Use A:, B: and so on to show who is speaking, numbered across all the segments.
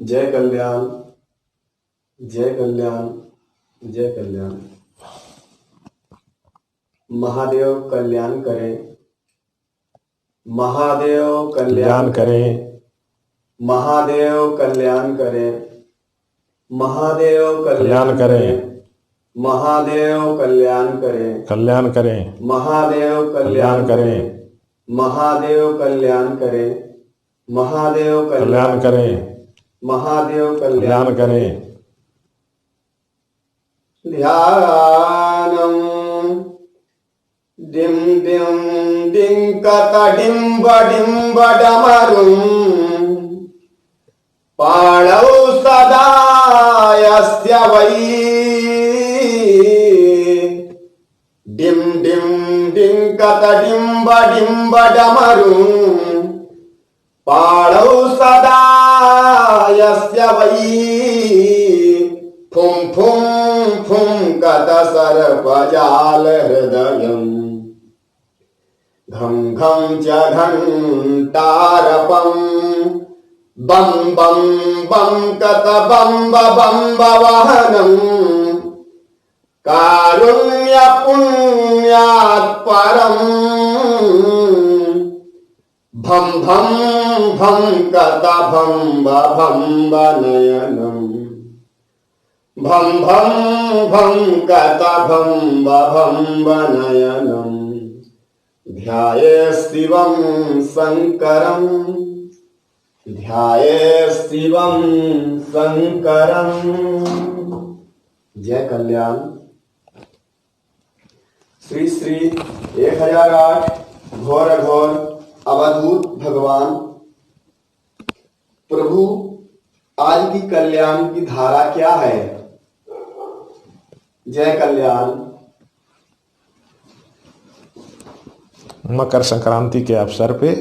A: जय कल्याण, जय कल्याण, जय कल्याण। महादेव कल्याण करे, महादेव कल्याण करे, महादेव कल्याण करे, महादेव कल्याण करे, महादेव कल्याण करे,
B: कल्याण करे,
A: महादेव कल्याण करे, महादेव कल्याण करे, महादेव
B: कल्याण करे,
A: महादेव
B: कल्याण करे।
A: ध्यानम डिम डिम डिंकत डिम्ब डिम्ब डमरुम पाणौ सदा यस्य वै डिम डिम डिंकत डिम्ब डिम्ब डमरुम पाणौ सदा यस्य वै फुं फुं फुं कत सर्पजाल हृदयम् घं घं च घंटारपम् बम बम बम कत बम्ब बम्ब वहनम् कारुण्य पुण्यात् परम् भं भं भं कत भम्ब भम्ब नयनम् भं भं भं कत भम्ब भम्ब नयनम् ध्याये शिवं शंकरं, ध्याये शिवं शंकरं। जय कल्याण। श्री श्री 1008 घोर घोर अवधूत भगवान प्रभु, आज की कल्याण की धारा क्या है? जय कल्याण।
B: मकर संक्रांति के अवसर पे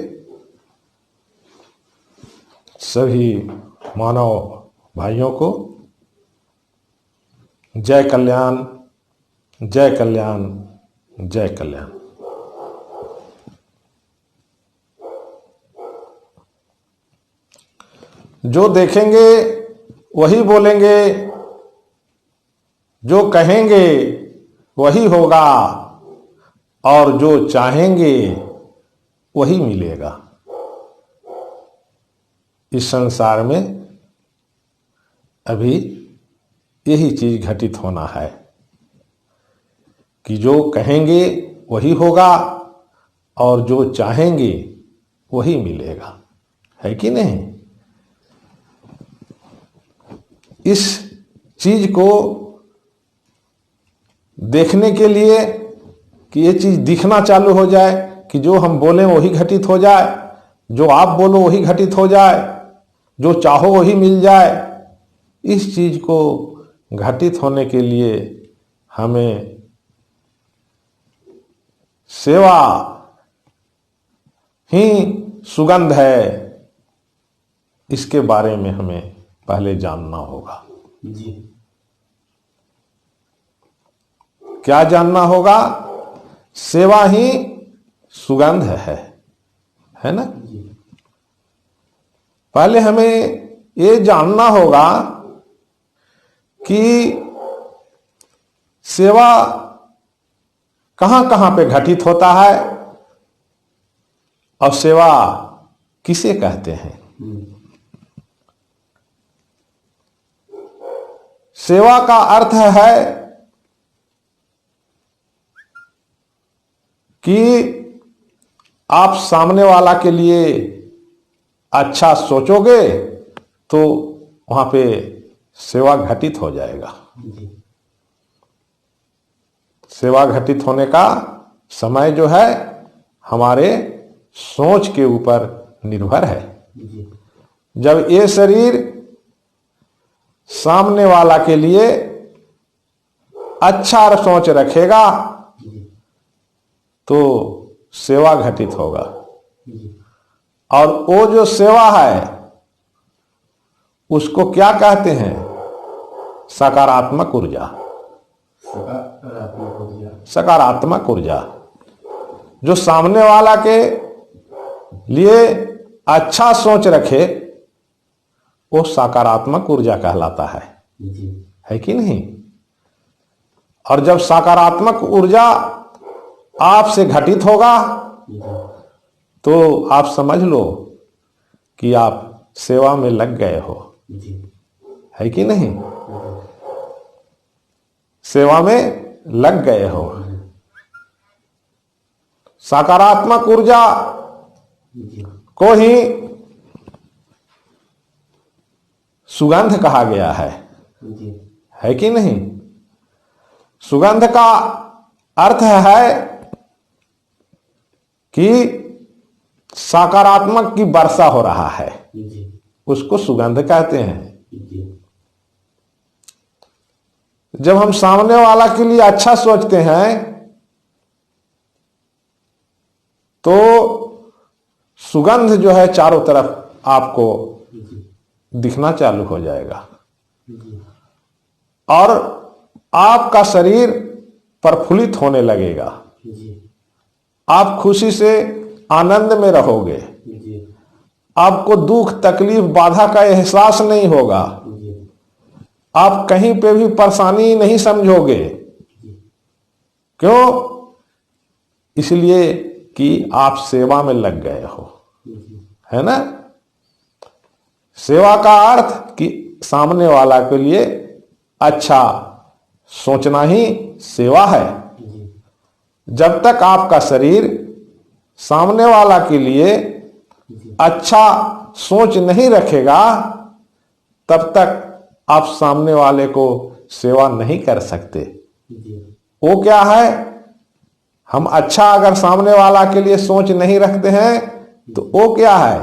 B: सभी मानव भाइयों को जय कल्याण, जय कल्याण, जय कल्याण। जो देखेंगे वही बोलेंगे, जो कहेंगे वही होगा, और जो चाहेंगे वही मिलेगा। इस संसार में अभी यही चीज घटित होना है कि जो कहेंगे वही होगा और जो चाहेंगे वही मिलेगा, है कि नहीं? इस चीज को देखने के लिए कि ये चीज दिखना चालू हो जाए कि जो हम बोलें वही घटित हो जाए, जो आप बोलो वही घटित हो जाए, जो चाहो वही मिल जाए, इस चीज को घटित होने के लिए हमें सेवा ही सुगंध है। इसके बारे में हमें पहले जानना होगा।
A: जी।
B: क्या जानना होगा? सेवा ही सुगंध है ना? पहले हमें ये जानना होगा कि सेवा कहां कहां पे घटित होता है और सेवा किसे कहते हैं। सेवा का अर्थ है कि आप सामने वाला के लिए अच्छा सोचोगे तो वहां पे सेवा घटित हो जाएगा। सेवा घटित होने का समय जो है हमारे सोच के ऊपर निर्भर है। जब ये शरीर सामने वाला के लिए अच्छा सोच रखेगा तो सेवा घटित होगा, और वो जो सेवा है उसको क्या कहते हैं? सकारात्मक ऊर्जा। सकारात्मक ऊर्जा जो सामने वाला के लिए अच्छा सोच रखे वो सकारात्मक ऊर्जा कहलाता है कि नहीं। और जब सकारात्मक ऊर्जा आपसे घटित होगा तो आप समझ लो कि आप सेवा में लग गए हो, है कि नहीं, सेवा में लग गए हो। सकारात्मक ऊर्जा को ही सुगंध कहा गया है कि नहीं। सुगंध का अर्थ है कि सकारात्मक की वर्षा हो रहा है, उसको सुगंध कहते हैं। जब हम सामने वाला के लिए अच्छा सोचते हैं तो सुगंध जो है चारों तरफ आपको दिखना चालू हो जाएगा और आपका शरीर प्रफुल्लित होने लगेगा। आप खुशी से आनंद में रहोगे, आपको दुख तकलीफ बाधा का एहसास नहीं होगा, आप कहीं पे भी परेशानी नहीं समझोगे। क्यों? इसलिए कि आप सेवा में लग गए हो, है ना। सेवा का अर्थ कि सामने वाला के लिए अच्छा सोचना ही सेवा है। जब तक आपका शरीर सामने वाला के लिए अच्छा सोच नहीं रखेगा तब तक आप सामने वाले को सेवा नहीं कर सकते। वो क्या है, हम अच्छा अगर सामने वाला के लिए सोच नहीं रखते हैं तो वो क्या है,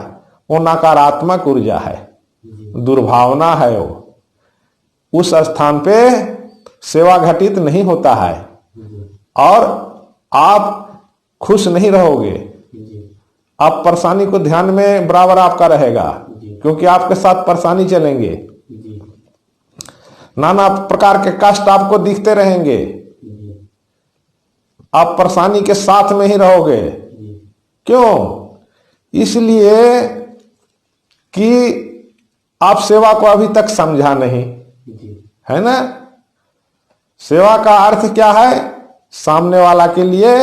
B: वो नकारात्मक ऊर्जा है, दुर्भावना है। वो उस स्थान पे सेवा घटित नहीं होता है और आप खुश नहीं रहोगे। आप परेशानी को ध्यान में बराबर आपका रहेगा क्योंकि आपके साथ परेशानी चलेंगे, नाना प्रकार के कष्ट आपको दिखते रहेंगे, आप परेशानी के साथ में ही रहोगे। क्यों? इसलिए कि आप सेवा को अभी तक समझा नहीं, है ना। सेवा का अर्थ क्या है, सामने वाला के लिए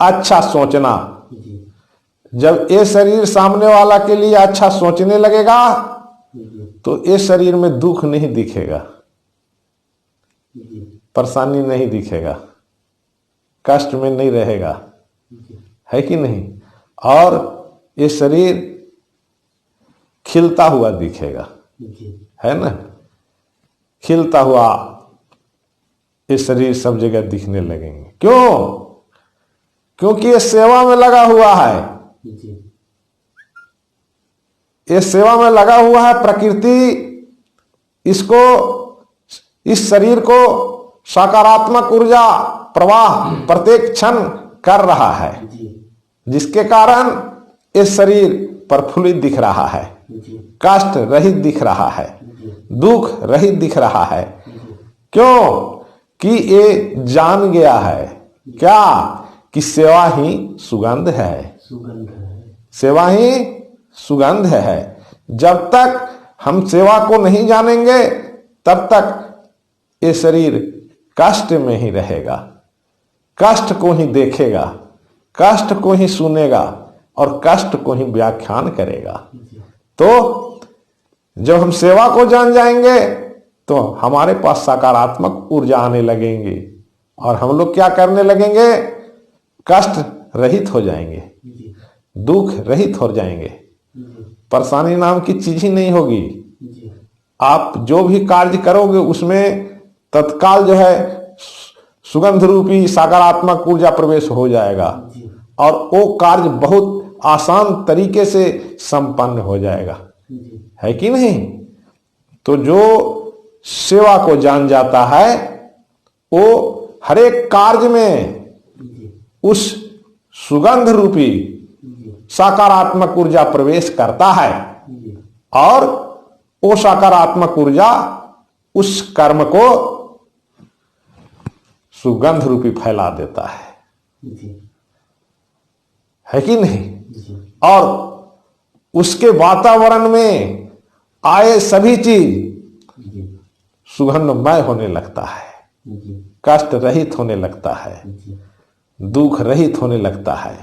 B: अच्छा सोचना। जब ये शरीर सामने वाला के लिए अच्छा सोचने लगेगा तो ये शरीर में दुख नहीं दिखेगा, परेशानी नहीं दिखेगा, कष्ट में नहीं रहेगा, है कि नहीं। और ये शरीर खिलता हुआ दिखेगा, है ना। खिलता हुआ ये शरीर सब जगह दिखने लगेंगे। क्यों? क्योंकि ये सेवा में लगा हुआ है, ये सेवा में लगा हुआ है। प्रकृति इसको, इस शरीर को सकारात्मक ऊर्जा प्रवाह प्रत्येक क्षण कर रहा है, जिसके कारण ये शरीर प्रफुल्लित दिख रहा है, कष्ट रहित दिख रहा है, दुख रहित दिख रहा है। क्यों? कि ये जान गया है क्या कि सेवा ही सुगंध है, सेवा ही सुगंध है। जब तक हम सेवा को नहीं जानेंगे तब तक ये शरीर कष्ट में ही रहेगा, कष्ट को ही देखेगा, कष्ट को ही सुनेगा और कष्ट को ही व्याख्यान करेगा। तो जब हम सेवा को जान जाएंगे तो हमारे पास सकारात्मक ऊर्जा आने लगेंगे और हम लोग क्या करने लगेंगे, कष्ट रहित हो जाएंगे, दुख रहित हो जाएंगे, परेशानी नाम की चीज ही नहीं होगी। आप जो भी कार्य करोगे उसमें तत्काल जो है सुगंध रूपी सकारात्मक ऊर्जा प्रवेश हो जाएगा और वो कार्य बहुत आसान तरीके से संपन्न हो जाएगा, है कि नहीं। तो जो सेवा को जान जाता है वो हर एक कार्य में उस सुगंध रूपी सकारात्मक ऊर्जा प्रवेश करता है और वो सकारात्मक ऊर्जा उस कर्म को सुगंध रूपी फैला देता है कि नहीं। और उसके वातावरण में आए सभी चीज सुगंधमय होने लगता है, कष्ट रहित होने लगता है, दुख रहित होने लगता है।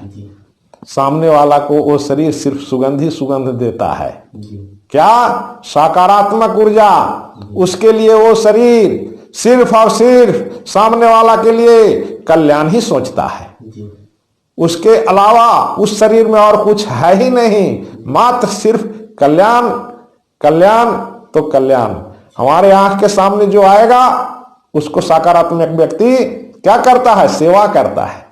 B: सामने वाला को वो शरीर सिर्फ सुगंध ही सुगंध देता है। क्या? सकारात्मक ऊर्जा। उसके लिए वो शरीर सिर्फ और सिर्फ सामने वाला के लिए कल्याण ही सोचता है। उसके अलावा उस शरीर में और कुछ है ही नहीं, मात्र सिर्फ कल्याण, कल्याण तो कल्याण। हमारे आंख के सामने जो आएगा उसको सकारात्मक व्यक्ति क्या करता है? सेवा करता है।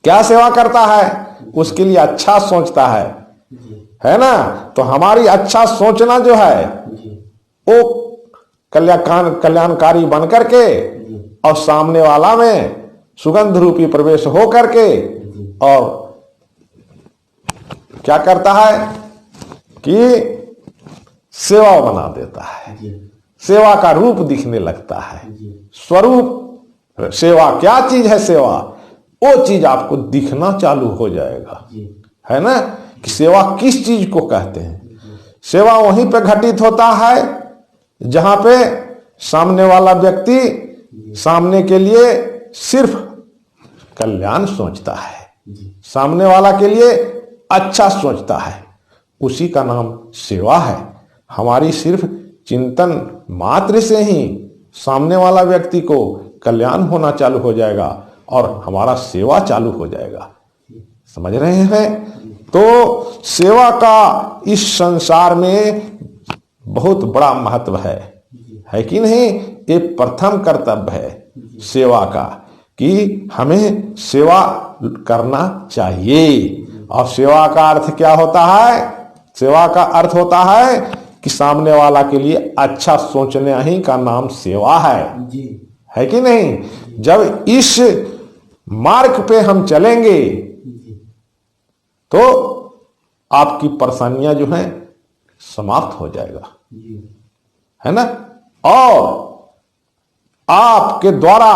B: क्या सेवा करता है? उसके लिए अच्छा सोचता है ना। तो हमारी अच्छा सोचना जो है वो कल्याणकारी बन करके और सामने वाला में सुगंध रूपी प्रवेश हो करके और क्या करता है कि सेवा बना देता है, सेवा का रूप दिखने लगता है। स्वरूप सेवा क्या चीज है? सेवा वो चीज आपको दिखना चालू हो जाएगा, है ना, कि सेवा किस चीज को कहते हैं। सेवा वहीं पे घटित होता है जहां पे सामने वाला व्यक्ति सामने के लिए सिर्फ कल्याण सोचता है, सामने वाला के लिए अच्छा सोचता है, उसी का नाम सेवा है। हमारी सिर्फ चिंतन मात्र से ही सामने वाला व्यक्ति को कल्याण होना चालू हो जाएगा और हमारा सेवा चालू हो जाएगा। समझ रहे हैं? तो सेवा का इस संसार में बहुत बड़ा महत्व है कि नहीं? ये प्रथम कर्तव्य है सेवा का, कि हमें सेवा करना चाहिए। और सेवा का अर्थ क्या होता है? सेवा का अर्थ होता है कि सामने वाला के लिए अच्छा सोचने ही का नाम सेवा है कि नहीं? जब इस मार्ग पे हम चलेंगे तो आपकी परेशानियां जो हैं समाप्त हो जाएगा, है ना। और आपके द्वारा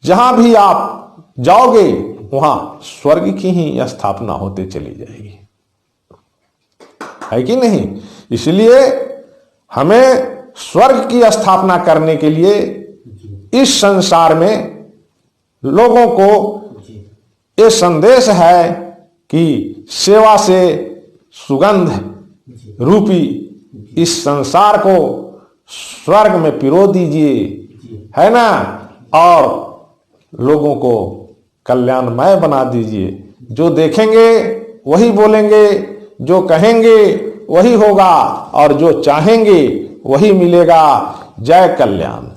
B: जहां भी आप जाओगे वहां स्वर्ग की ही स्थापना होते चली जाएगी, है कि नहीं। इसलिए हमें स्वर्ग की स्थापना करने के लिए इस संसार में लोगों को ये संदेश है कि सेवा से सुगंध रूपी इस संसार को स्वर्ग में पिरो दीजिए, है ना, और लोगों को कल्याणमय बना दीजिए। जो देखेंगे वही बोलेंगे, जो कहेंगे वही होगा और जो चाहेंगे वही मिलेगा। जय कल्याण।